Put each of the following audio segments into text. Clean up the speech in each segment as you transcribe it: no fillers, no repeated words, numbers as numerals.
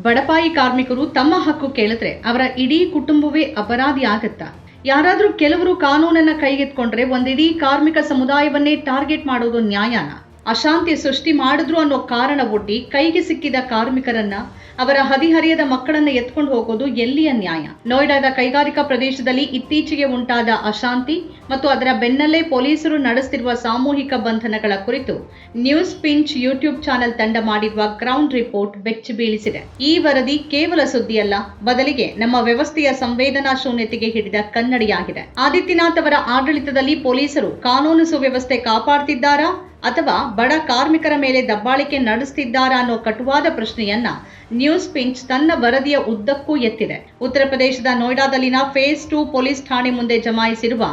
ಬಡಪಾಯಿ ಕಾರ್ಮಿಕರು ತಮ್ಮ ಹಕ್ಕು ಕೇಳಿದ್ರೆ ಅವರ ಇಡೀ ಕುಟುಂಬವೇ ಅಪರಾಧಿ ಆಗತ್ತಾ? ಯಾರಾದರೂ ಕೆಲವರು ಕಾನೂನನ್ನ ಕೈಗೆತ್ಕೊಂಡ್ರೆ ಒಂದಿಡೀ ಕಾರ್ಮಿಕ ಸಮುದಾಯವನ್ನೇ ಟಾರ್ಗೆಟ್ ಮಾಡೋದು ನ್ಯಾಯನಾ? ಅಶಾಂತಿ ಸೃಷ್ಟಿ ಮಾಡಿದ್ರು ಅನ್ನೋ ಕಾರಣ ಒಡ್ಡಿ ಕೈಗೆ ಸಿಕ್ಕಿದ ಕಾರ್ಮಿಕರನ್ನ, ಅವರ ಹದಿಹರಿಯದ ಮಕ್ಕಳನ್ನ ಎತ್ಕೊಂಡು ಹೋಗೋದು ಎಲ್ಲಿಯ ನ್ಯಾಯ? ನೋಯ್ಡಾದ ಕೈಗಾರಿಕಾ ಪ್ರದೇಶದಲ್ಲಿ ಇತ್ತೀಚೆಗೆ ಉಂಟಾದ ಅಶಾಂತಿ ಮತ್ತು ಅದರ ಬೆನ್ನಲ್ಲೇ ಪೊಲೀಸರು ನಡೆಸುತ್ತಿರುವ ಸಾಮೂಹಿಕ ಬಂಧನಗಳ ಕುರಿತು ನ್ಯೂಸ್ ಪಿಂಚ್ ಯೂಟ್ಯೂಬ್ ಚಾನೆಲ್ ತಂಡ ಮಾಡಿರುವ ಗ್ರೌಂಡ್ ರಿಪೋರ್ಟ್ ಬೆಚ್ಚಿ ಬೀಳಿಸಿದೆ. ಈ ವರದಿ ಕೇವಲ ಸುದ್ದಿಯಲ್ಲ, ಬದಲಿಗೆ ನಮ್ಮ ವ್ಯವಸ್ಥೆಯ ಸಂವೇದನಾ ಶೂನ್ಯತೆಗೆ ಹಿಡಿದ ಕನ್ನಡಿಯಾಗಿದೆ. ಆದಿತ್ಯನಾಥ್ ಅವರ ಆಡಳಿತದಲ್ಲಿ ಪೊಲೀಸರು ಕಾನೂನು ಸುವ್ಯವಸ್ಥೆ ಕಾಪಾಡ್ತಿದ್ದಾರಾ ಅಥವಾ ಬಡ ಕಾರ್ಮಿಕರ ಮೇಲೆ ದಬ್ಬಾಳಿಕೆ ನಡೆಸುತ್ತಿದ್ದಾರಾ ಅನ್ನೋ ಕಟುವಾದ ಪ್ರಶ್ನೆಯನ್ನ ನ್ಯೂಸ್ ಪಿಂಚ್ ತನ್ನ ವರದಿಯ ಉದ್ದಕ್ಕೂ ಎತ್ತಿದೆ. ಉತ್ತರ ಪ್ರದೇಶದ ನೋಯ್ಡಾದಲ್ಲಿನ ಫೇಸ್ 2 ಪೊಲೀಸ್ ಠಾಣೆ ಮುಂದೆ ಜಮಾಯಿಸಿರುವ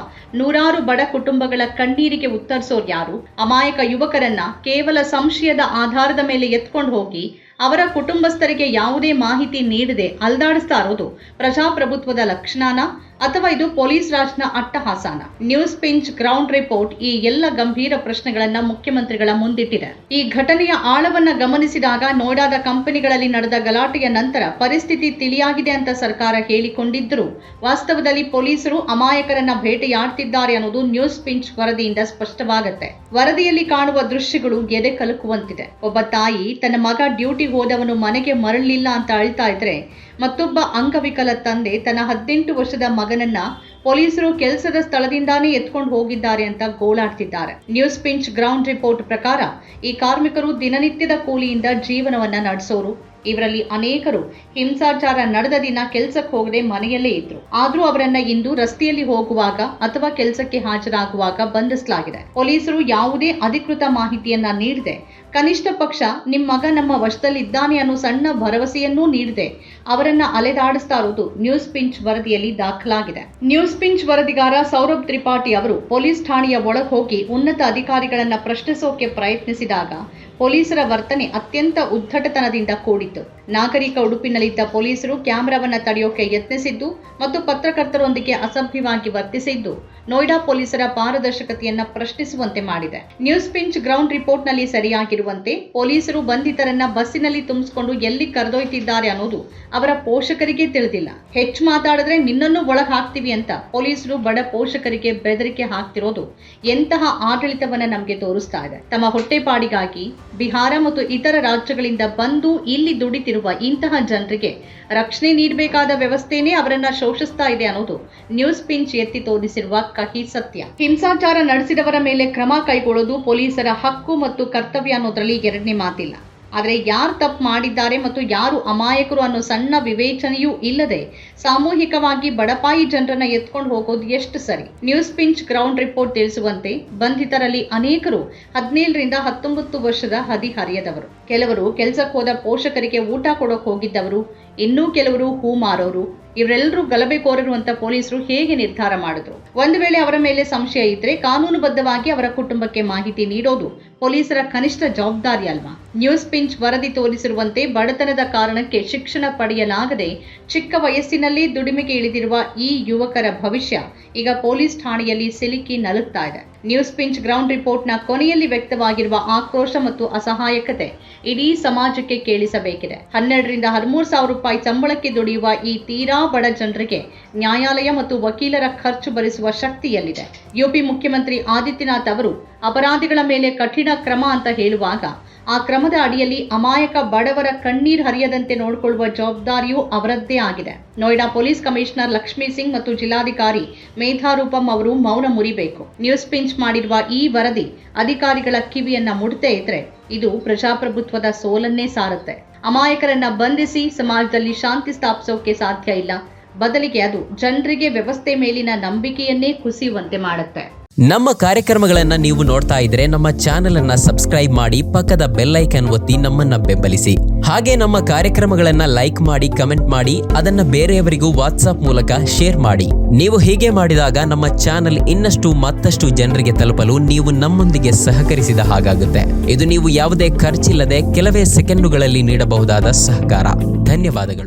ನೂರಾರು ಬಡ ಕುಟುಂಬಗಳ ಕಣ್ಣೀರಿಗೆ ಉತ್ತರಿಸೋರು ಯಾರು? ಅಮಾಯಕ ಯುವಕರನ್ನ ಕೇವಲ ಸಂಶಯದ ಆಧಾರದ ಮೇಲೆ ಎತ್ಕೊಂಡು ಹೋಗಿ ಅವರ ಕುಟುಂಬಸ್ಥರಿಗೆ ಯಾವುದೇ ಮಾಹಿತಿ ನೀಡದೆ ಅಲ್ದಾಡಿಸ್ತಾ ಇರೋದು ಪ್ರಜಾಪ್ರಭುತ್ವದ ಲಕ್ಷಣನ ಅಥವಾ ಇದು ಪೊಲೀಸ್ ರಾಜ್ನ ಅಟ್ಟಹಾಸನ? ನ್ಯೂಸ್ ಪಿಂಚ್ ಗ್ರೌಂಡ್ ರಿಪೋರ್ಟ್ ಈ ಎಲ್ಲ ಗಂಭೀರ ಪ್ರಶ್ನೆಗಳನ್ನ ಮುಖ್ಯಮಂತ್ರಿಗಳ ಮುಂದಿಟ್ಟಿದೆ. ಈ ಘಟನೆಯ ಆಳವನ್ನ ಗಮನಿಸಿದಾಗ ನೋಯ್ಡಾದ ಕಂಪನಿಗಳಲ್ಲಿ ನಡೆದ ಗಲಾಟೆಯ ನಂತರ ಪರಿಸ್ಥಿತಿ ತಿಳಿಯಾಗಿದೆ ಅಂತ ಸರ್ಕಾರ ಹೇಳಿಕೊಂಡಿದ್ದರೂ ವಾಸ್ತವದಲ್ಲಿ ಪೊಲೀಸರು ಅಮಾಯಕರನ್ನ ಬೇಟೆಯಾಡ್ತಿದ್ದಾರೆ ಅನ್ನೋದು ನ್ಯೂಸ್ ಪಿಂಚ್ ವರದಿಯಿಂದ ಸ್ಪಷ್ಟವಾಗುತ್ತೆ. ವರದಿಯಲ್ಲಿ ಕಾಣುವ ದೃಶ್ಯಗಳು ಎದೆ ಕಲಕುವಂತಿದೆ. ಒಬ್ಬ ತಾಯಿ ತನ್ನ ಮಗ ಡ್ಯೂಟಿ ಹೋದವನು ಮನೆಗೆ ಮರಳಿಲ್ಲ ಅಂತ ಅಳ್ತಾ ಇದ್ರೆ, ಮತ್ತೊಬ್ಬ ಅಂಗವಿಕಲ ತಂದೆ ತನ್ನ 18 ವರ್ಷದ ಮಗನನ್ನ ಪೊಲೀಸರು ಕೆಲಸದ ಸ್ಥಳದಿಂದಾನೇ ಎತ್ಕೊಂಡು ಹೋಗಿದ್ದಾರೆ ಅಂತ ಗೋಳಾಡ್ತಿದ್ದಾರೆ. ನ್ಯೂಸ್ ಪಿಂಚ್ ಗ್ರೌಂಡ್ ರಿಪೋರ್ಟ್ ಪ್ರಕಾರ ಈ ಕಾರ್ಮಿಕರು ದಿನನಿತ್ಯದ ಕೂಲಿಯಿಂದ ಜೀವನವನ್ನ ನಡೆಸೋರು. ಇವರಲ್ಲಿ ಅನೇಕರು ಹಿಂಸಾಚಾರ ನಡೆದ ದಿನ ಕೆಲಸಕ್ಕೆ ಹೋಗದೆ ಮನೆಯಲ್ಲೇ ಇದ್ರು. ಆದ್ರೂ ಅವರನ್ನ ಇಂದು ರಸ್ತೆಯಲ್ಲಿ ಹೋಗುವಾಗ ಅಥವಾ ಕೆಲಸಕ್ಕೆ ಹಾಜರಾಗುವಾಗ ಬಂಧಿಸಲಾಗಿದೆ. ಪೊಲೀಸರು ಯಾವುದೇ ಅಧಿಕೃತ ಮಾಹಿತಿಯನ್ನ ನೀಡದೆ, ಕನಿಷ್ಠ ಪಕ್ಷ ನಿಮ್ಮ ಮಗ ನಮ್ಮ ವಶದಲ್ಲಿದ್ದಾನೆ ಅನ್ನೋ ಸಣ್ಣ ಭರವಸೆಯನ್ನೂ ನೀಡದೆ ಅವರನ್ನ ಅಲೆದಾಡಿಸ್ತಾ ಇರೋದು ನ್ಯೂಸ್ ಪಿಂಚ್ ವರದಿಯಲ್ಲಿ ದಾಖಲಾಗಿದೆ. ನ್ಯೂಸ್ ಪಿಂಚ್ ವರದಿಗಾರ ಸೌರಭ್ ತ್ರಿಪಾಠಿ ಅವರು ಪೊಲೀಸ್ ಠಾಣೆಯ ಒಳಗೆ ಹೋಗಿ ಉನ್ನತ ಅಧಿಕಾರಿಗಳನ್ನ ಪ್ರಶ್ನಿಸೋಕೆ ಪ್ರಯತ್ನಿಸಿದಾಗ ಪೊಲೀಸರ ವರ್ತನೆ ಅತ್ಯಂತ ಉದ್ದಟತನದಿಂದ ಕೂಡಿತ್ತು. ನಾಗರಿಕ ಉಡುಪಿನಲ್ಲಿದ್ದ ಪೊಲೀಸರು ಕ್ಯಾಮೆರಾವನ್ನ ತಡೆಯೋಕೆ ಯತ್ನಿಸಿದ್ದು ಮತ್ತು ಪತ್ರಕರ್ತರೊಂದಿಗೆ ಅಸಭ್ಯವಾಗಿ ವರ್ತಿಸಿದ್ದು ನೋಯ್ಡಾ ಪೊಲೀಸರ ಪಾರದರ್ಶಕತೆಯನ್ನ ಪ್ರಶ್ನಿಸುವಂತೆ ಮಾಡಿದೆ. ನ್ಯೂಸ್ ಪಿಂಚ್ ಗ್ರೌಂಡ್ ರಿಪೋರ್ಟ್ನಲ್ಲಿ ಸರಿಯಾಗಿರುವಂತೆ ಪೊಲೀಸರು ಬಂಧಿತರನ್ನ ಬಸ್ಸಿನಲ್ಲಿ ತುಂಬಿಸಿಕೊಂಡು ಎಲ್ಲಿ ಕರೆದೊಯ್ತಿದ್ದಾರೆ ಅನ್ನೋದು ಅವರ ಪೋಷಕರಿಗೆ ತಿಳಿದಿಲ್ಲ. ಹೆಚ್ಚು ಮಾತಾಡಿದ್ರೆ ನಿನ್ನನ್ನು ಒಳಗೆ ಹಾಕ್ತೀವಿ ಅಂತ ಪೊಲೀಸರು ಬಡ ಪೋಷಕರಿಗೆ ಬೆದರಿಕೆ ಹಾಕ್ತಿರೋದು ಎಂತಹ ಆಡಳಿತವನ್ನ ನಮಗೆ ತೋರಿಸ್ತಾ ಇದೆ. ತಮ್ಮ ಹೊಟ್ಟೆಪಾಡಿಗಾಗಿ ಬಿಹಾರ ಮತ್ತು ಇತರ ರಾಜ್ಯಗಳಿಂದ ಬಂದು ಇಲ್ಲಿ ದುಡಿತಿರುವ ಇಂತಹ ಜನರಿಗೆ ರಕ್ಷಣೆ ನೀಡಬೇಕಾದ ವ್ಯವಸ್ಥೆನೇ ಅವರನ್ನ ಶೋಷಿಸ್ತಾ ಇದೆ ಅನ್ನೋದು ನ್ಯೂಸ್ ಪಿಂಚ್ ಎತ್ತಿ ತೋರಿಸಿರುವ ಕಹಿ ಸತ್ಯ. ಹಿಂಸಾಚಾರ ನಡೆಸಿದವರ ಮೇಲೆ ಕ್ರಮ ಕೈಗೊಳ್ಳೋದು ಪೊಲೀಸರ ಹಕ್ಕು ಮತ್ತು ಕರ್ತವ್ಯ ಅನ್ನೋದ್ರಲ್ಲಿ ಎರಡನೇ ಮಾತಿಲ್ಲ. ಆದರೆ ಯಾರು ತಪ್ಪು ಮಾಡಿದ್ದಾರೆ ಮತ್ತು ಯಾರು ಅಮಾಯಕರು ಅನ್ನೋ ಸಣ್ಣ ವಿವೇಚನೆಯೂ ಇಲ್ಲದೆ ಸಾಮೂಹಿಕವಾಗಿ ಬಡಪಾಯಿ ಜನರನ್ನ ಎತ್ಕೊಂಡು ಹೋಗೋದು ಎಷ್ಟು ಸರಿ? ನ್ಯೂಸ್ ಪಿಂಚ್ ಗ್ರೌಂಡ್ ರಿಪೋರ್ಟ್ ತಿಳಿಸುವಂತೆ ಬಂಧಿತರಲ್ಲಿ ಅನೇಕರು 17 ರಿಂದ 19 ವರ್ಷದ ಹದಿಹರಿಯದವರು. ಕೆಲವರು ಕೆಲಸಕ್ಕೆ ಹೋದ ಪೋಷಕರಿಗೆ ಊಟ ಕೊಡೋಕೆ ಹೋಗಿದ್ದವರು, ಇನ್ನೂ ಕೆಲವರು ಹೂ ಮಾರೋರು. ಇವರೆಲ್ಲರೂ ಗಲಭೆಕೋರರು ಅಂತ ಪೊಲೀಸರು ಹೇಗೆ ನಿರ್ಧಾರ ಮಾಡಿದ್ರು? ಒಂದು ವೇಳೆ ಅವರ ಮೇಲೆ ಸಂಶಯ ಇದ್ರೆ ಕಾನೂನುಬದ್ಧವಾಗಿ ಅವರ ಕುಟುಂಬಕ್ಕೆ ಮಾಹಿತಿ ನೀಡೋದು ಪೊಲೀಸರ ಕನಿಷ್ಠ ಜವಾಬ್ದಾರಿ ಅಲ್ವಾ? ನ್ಯೂಸ್ ಪಿಂಚ್ ವರದಿ ತೋರಿಸಿರುವಂತೆ ಬಡತನದ ಕಾರಣಕ್ಕೆ ಶಿಕ್ಷಣ ಪಡೆಯಲಾಗದೆ ಚಿಕ್ಕ ವಯಸ್ಸಿನಲ್ಲಿ ದುಡಿಮೆಗೆ ಇಳಿದಿರುವ ಈ ಯುವಕರ ಭವಿಷ್ಯ ಈಗ ಪೊಲೀಸ್ ಠಾಣೆಯಲ್ಲಿ ಸಿಲುಕಿ ನಲುಗ್ತಾ ಇದೆ. ನ್ಯೂಸ್ ಪಿಂಚ್ ಗ್ರೌಂಡ್ ರಿಪೋರ್ಟ್ನ ಕೊನೆಯಲ್ಲಿ ವ್ಯಕ್ತವಾಗಿರುವ ಆಕ್ರೋಶ ಮತ್ತು ಅಸಹಾಯಕತೆ ಇಡೀ ಸಮಾಜಕ್ಕೆ ಕೇಳಿಸಬೇಕಿದೆ. 12 ರಿಂದ 13 ಸಾವಿರ ರೂಪಾಯಿ ಸಂಬಳಕ್ಕೆ ದುಡಿಯುವ ಈ ತೀರಾ ಬಡ ಜನರಿಗೆ ನ್ಯಾಯಾಲಯ ಮತ್ತು ವಕೀಲರ ಖರ್ಚು ಭರಿಸುವ ಶಕ್ತಿ ಎಲ್ಲಿದೆ? ಯುಪಿ ಮುಖ್ಯಮಂತ್ರಿ ಆದಿತ್ಯನಾಥ್ ಅವರು ಅಪರಾಧಿಗಳ ಮೇಲೆ ಕಠಿಣ ಕ್ರಮ ಅಂತ ಹೇಳುವಾಗ ಆ ಕ್ರಮದ ಅಡಿಯಲ್ಲಿ ಅಮಾಯಕ ಬಡವರ ಕಣ್ಣೀರ್ ಹರಿಯದಂತೆ ನೋಡಿಕೊಳ್ಳುವ ಜವಾಬ್ದಾರಿಯೂ ಅವರದ್ದೇ ಆಗಿದೆ. ನೋಯ್ಡಾ ಪೊಲೀಸ್ ಕಮಿಷನರ್ ಲಕ್ಷ್ಮೀ ಸಿಂಗ್ ಮತ್ತು ಜಿಲ್ಲಾಧಿಕಾರಿ ಮೇಧಾರೂಪಂ ಅವರು ಮೌನ ಮುರಿಬೇಕು. ನ್ಯೂಸ್ ಪಿಂಚ್ ಮಾಡಿರುವ ಈ ವರದಿ ಅಧಿಕಾರಿಗಳ ಕಿವಿಯನ್ನ ಮುಟ್ತೇ ಇದ್ರೆ ಇದು ಪ್ರಜಾಪ್ರಭುತ್ವದ ಸೋಲನ್ನೇ ಸಾರುತ್ತೆ. ಅಮಾಯಕರನ್ನ ಬಂಧಿಸಿ ಸಮಾಜದಲ್ಲಿ ಶಾಂತಿ ಸ್ಥಾಪಿಸೋಕೆ ಸಾಧ್ಯ ಇಲ್ಲ. ಬದಲಿಗೆ ಅದು ಜನರಿಗೆ ವ್ಯವಸ್ಥೆ ಮೇಲಿನ ನಂಬಿಕೆಯನ್ನೇ ಕುಸಿಯುವಂತೆ ಮಾಡುತ್ತೆ. ನಮ್ಮ ಕಾರ್ಯಕ್ರಮಗಳನ್ನ ನೀವು ನೋಡ್ತಾ ಇದ್ರೆ ನಮ್ಮ ಚಾನೆಲ್ ಅನ್ನ ಸಬ್ಸ್ಕ್ರೈಬ್ ಮಾಡಿ, ಪಕ್ಕದ ಬೆಲ್ ಐಕಾನ್ ಒತ್ತಿ ನಮ್ಮನ್ನ ಬೆಂಬಲಿಸಿ. ಹಾಗೆ ನಮ್ಮ ಕಾರ್ಯಕ್ರಮಗಳನ್ನ ಲೈಕ್ ಮಾಡಿ, ಕಮೆಂಟ್ ಮಾಡಿ, ಅದನ್ನ ಬೇರೆಯವರಿಗೂ ವಾಟ್ಸ್ಆಪ್ ಮೂಲಕ ಶೇರ್ ಮಾಡಿ. ನೀವು ಹೀಗೆ ಮಾಡಿದಾಗ ನಮ್ಮ ಚಾನೆಲ್ ಇನ್ನಷ್ಟು ಮತ್ತಷ್ಟು ಜನರಿಗೆ ತಲುಪಲು ನೀವು ನಮ್ಮೊಂದಿಗೆ ಸಹಕರಿಸಿದ ಹಾಗಾಗುತ್ತೆ. ಇದು ನೀವು ಯಾವುದೇ ಖರ್ಚಿಲ್ಲದೆ ಕೆಲವೇ ಸೆಕೆಂಡುಗಳಲ್ಲಿ ನೀಡಬಹುದಾದ ಸಹಕಾರ. ಧನ್ಯವಾದಗಳು.